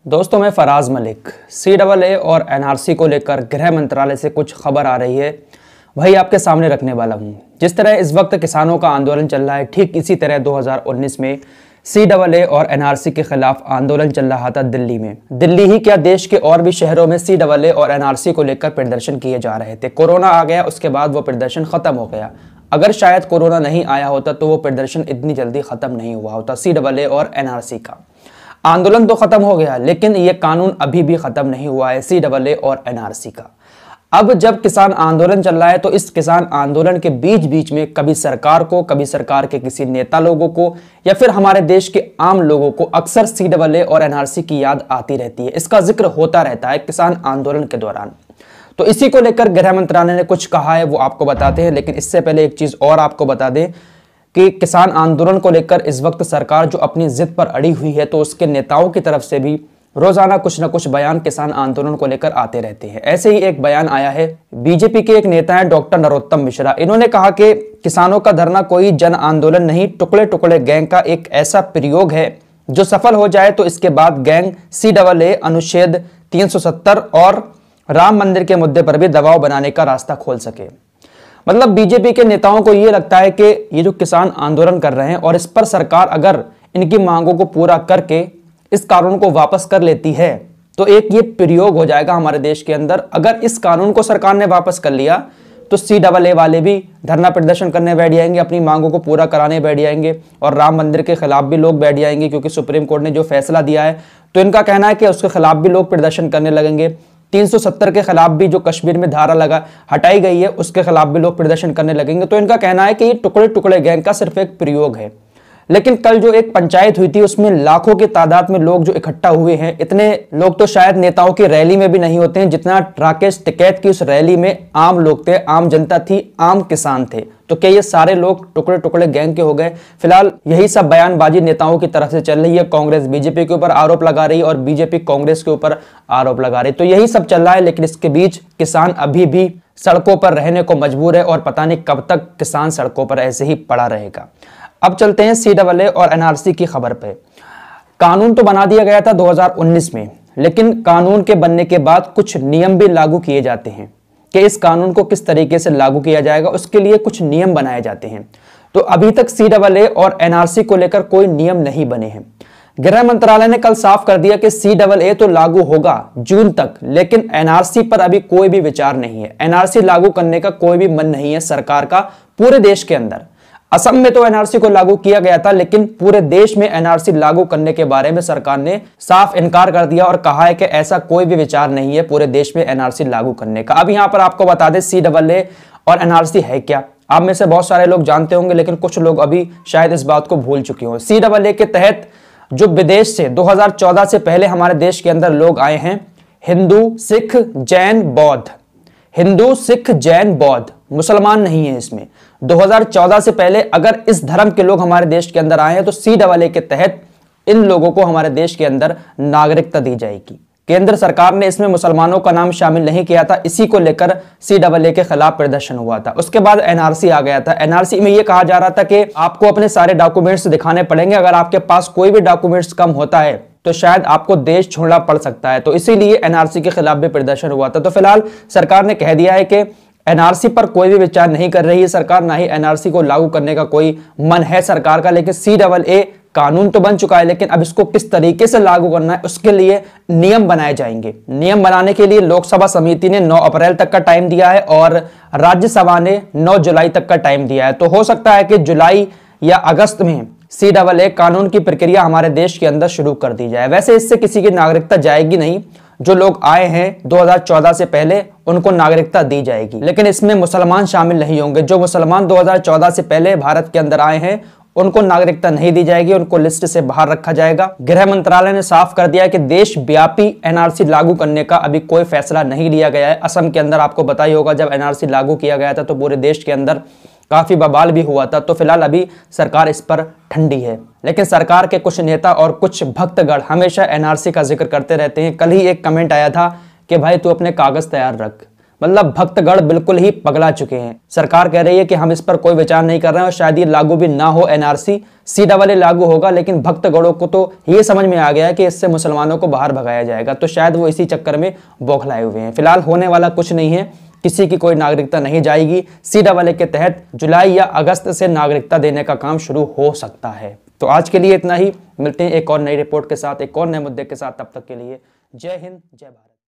दोस्तों मैं फराज मलिक CAA और NRC को लेकर गृह मंत्रालय से कुछ खबर आ रही है वही आपके सामने रखने वाला हूं। जिस तरह इस वक्त किसानों का आंदोलन चल रहा है, ठीक इसी तरह 2019 में CAA और NRC के खिलाफ आंदोलन चल रहा था दिल्ली में। दिल्ली ही क्या, देश के और भी शहरों में CAA और NRC को लेकर प्रदर्शन किए जा रहे थे। कोरोना आ गया, उसके बाद वो प्रदर्शन खत्म हो गया। अगर शायद कोरोना नहीं आया होता तो वो प्रदर्शन इतनी जल्दी खत्म नहीं हुआ होता। CAA और NRC का आंदोलन तो खत्म हो गया, लेकिन ये कानून अभी भी खत्म नहीं हुआ है CAA और NRC का। अब जब किसान आंदोलन चल रहा है तो इस किसान आंदोलन के बीच बीच में कभी सरकार को, कभी सरकार के किसी नेता लोगों को या फिर हमारे देश के आम लोगों को अक्सर CAA और NRC की याद आती रहती है। इसका जिक्र होता रहता है किसान आंदोलन के दौरान। तो इसी को लेकर गृह मंत्रालय ने कुछ कहा है, वो आपको बताते हैं। लेकिन इससे पहले एक चीज और आपको बता दें कि किसान आंदोलन को लेकर इस वक्त सरकार जो अपनी जिद पर अड़ी हुई है, तो उसके नेताओं की तरफ से भी रोजाना कुछ न कुछ बयान किसान आंदोलन को लेकर आते रहते हैं। ऐसे ही एक बयान आया है, बीजेपी के एक नेता हैं डॉक्टर नरोत्तम मिश्रा। इन्होंने कहा कि किसानों का धरना कोई जन आंदोलन नहीं, टुकड़े टुकड़े गैंग का एक ऐसा प्रयोग है जो सफल हो जाए तो इसके बाद गैंग CAA अनुच्छेद 370 और राम मंदिर के मुद्दे पर भी दबाव बनाने का रास्ता खोल सके। मतलब बीजेपी के नेताओं को यह लगता है कि ये जो किसान आंदोलन कर रहे हैं और इस पर सरकार अगर इनकी मांगों को पूरा करके इस कानून को वापस कर लेती है तो एक ये प्रयोग हो जाएगा हमारे देश के अंदर। अगर इस कानून को सरकार ने वापस कर लिया तो CAA वाले भी धरना प्रदर्शन करने बैठ जाएंगे, अपनी मांगों को पूरा कराने बैठ जाएंगे और राम मंदिर के खिलाफ भी लोग बैठ जाएंगे, क्योंकि सुप्रीम कोर्ट ने जो फैसला दिया है तो इनका कहना है कि उसके खिलाफ भी लोग प्रदर्शन करने लगेंगे। 370 के खिलाफ भी जो कश्मीर में धारा लगा हटाई गई है उसके खिलाफ भी लोग प्रदर्शन करने लगेंगे। तो इनका कहना है कि ये टुकड़े टुकड़े गैंग का सिर्फ एक प्रयोग है। लेकिन कल जो एक पंचायत हुई थी उसमें लाखों की तादाद में लोग जो इकट्ठा हुए हैं, इतने लोग तो शायद नेताओं की रैली में भी नहीं होते हैं जितना राकेश टिकैत की उस रैली में आम लोग थे, आम जनता थी, आम किसान थे। तो क्या ये सारे लोग टुकड़े टुकड़े गैंग के हो गए? फिलहाल यही सब बयानबाजी नेताओं की तरफ से चल रही है। कांग्रेस बीजेपी के ऊपर आरोप लगा रही है और बीजेपी कांग्रेस के ऊपर आरोप लगा रही है। तो यही सब चल रहा है, लेकिन इसके बीच किसान अभी भी सड़कों पर रहने को मजबूर है और पता नहीं कब तक किसान सड़कों पर ऐसे ही पड़ा रहेगा। अब चलते हैं CAA और NRC की खबर पे। कानून तो बना दिया गया था 2019 में, लेकिन कानून के बनने के बाद कुछ नियम भी लागू किए जाते हैं कि इस कानून को किस तरीके से लागू किया जाएगा, उसके लिए कुछ नियम बनाए जाते हैं। तो अभी तक CAA और NRC को लेकर कोई नियम नहीं बने हैं। गृह मंत्रालय ने कल साफ कर दिया कि CAA तो लागू होगा जून तक, लेकिन NRC पर अभी कोई भी विचार नहीं है। NRC लागू करने का कोई भी मन नहीं है सरकार का पूरे देश के अंदर। असम में तो NRC को लागू किया गया था, लेकिन पूरे देश में NRC लागू करने के बारे में सरकार ने साफ इनकार कर दिया और कहा है कि ऐसा कोई भी विचार नहीं है पूरे देश में NRC लागू करने का। अब यहां पर आपको बता दें CAA और NRC है क्या। आप में से बहुत सारे लोग जानते होंगे, लेकिन कुछ लोग अभी शायद इस बात को भूल चुके हों। CAA के तहत जो विदेश से 2014 से पहले हमारे देश के अंदर लोग आए हैं, हिंदू, सिख, जैन, बौद्ध, हिंदू, सिख, जैन, बौद्ध, मुसलमान नहीं है इसमें। 2014 से पहले अगर इस धर्म के लोग हमारे देश के अंदर आए हैं तो CAA के तहत इन लोगों को हमारे देश के अंदर नागरिकता दी जाएगी। केंद्र सरकार ने इसमें मुसलमानों का नाम शामिल नहीं किया था, इसी को लेकर CAA के खिलाफ प्रदर्शन हुआ था। उसके बाद NRC आ गया था। NRC में यह कहा जा रहा था कि आपको अपने सारे डॉक्यूमेंट्स दिखाने पड़ेंगे, अगर आपके पास कोई भी डॉक्यूमेंट्स कम होता है तो शायद आपको देश छोड़ना पड़ सकता है। तो इसीलिए NRC के खिलाफ भी प्रदर्शन हुआ था। तो फिलहाल सरकार ने कह दिया है कि NRC पर कोई भी विचार नहीं कर रही है सरकार, ना ही NRC को लागू करने का कोई मन है सरकार का। लेकिन CAA कानून तो बन चुका है, लेकिन अब इसको किस तरीके से लागू करना है उसके लिए नियम बनाए जाएंगे। नियम बनाने के लिए लोकसभा समिति ने 9 अप्रैल तक का टाइम दिया है और राज्यसभा ने 9 जुलाई तक का टाइम दिया है। तो हो सकता है कि जुलाई या अगस्त में CAA कानून की प्रक्रिया हमारे देश के अंदर शुरू कर दी जाए। वैसे इससे किसी की नागरिकता जाएगी नहीं, जो लोग आए हैं 2014 से पहले उनको नागरिकता दी जाएगी, लेकिन इसमें मुसलमान शामिल नहीं होंगे। जो मुसलमान 2014 से पहले भारत के अंदर आए हैं उनको नागरिकता नहीं दी जाएगी, उनको लिस्ट से बाहर रखा जाएगा। गृह मंत्रालय ने साफ कर दिया कि देशव्यापी NRC लागू करने का अभी कोई फैसला नहीं लिया गया है। असम के अंदर आपको पता ही होगा, जब NRC लागू किया गया था तो पूरे देश के अंदर काफी बवाल भी हुआ था। तो फिलहाल अभी सरकार इस पर ठंडी है, लेकिन सरकार के कुछ नेता और कुछ भक्तगण हमेशा NRC का जिक्र करते रहते हैं। कल ही एक कमेंट आया था कि भाई तू अपने कागज तैयार रख, मतलब भक्तगण बिल्कुल ही पगला चुके हैं। सरकार कह रही है कि हम इस पर कोई विचार नहीं कर रहे हैं और शायद ये लागू भी ना हो एनआरसी, सीधा वाले लागू होगा, लेकिन भक्तगणों को तो ये समझ में आ गया है कि इससे मुसलमानों को बाहर भगाया जाएगा, तो शायद वो इसी चक्कर में बौखलाए हुए हैं। फिलहाल होने वाला कुछ नहीं है, किसी की कोई नागरिकता नहीं जाएगी। सीधा वाले के तहत जुलाई या अगस्त से नागरिकता देने का काम शुरू हो सकता है। तो आज के लिए इतना ही, मिलते हैं एक और नई रिपोर्ट के साथ, एक और नए मुद्दे के साथ। तब तक के लिए जय हिंद, जय भारत।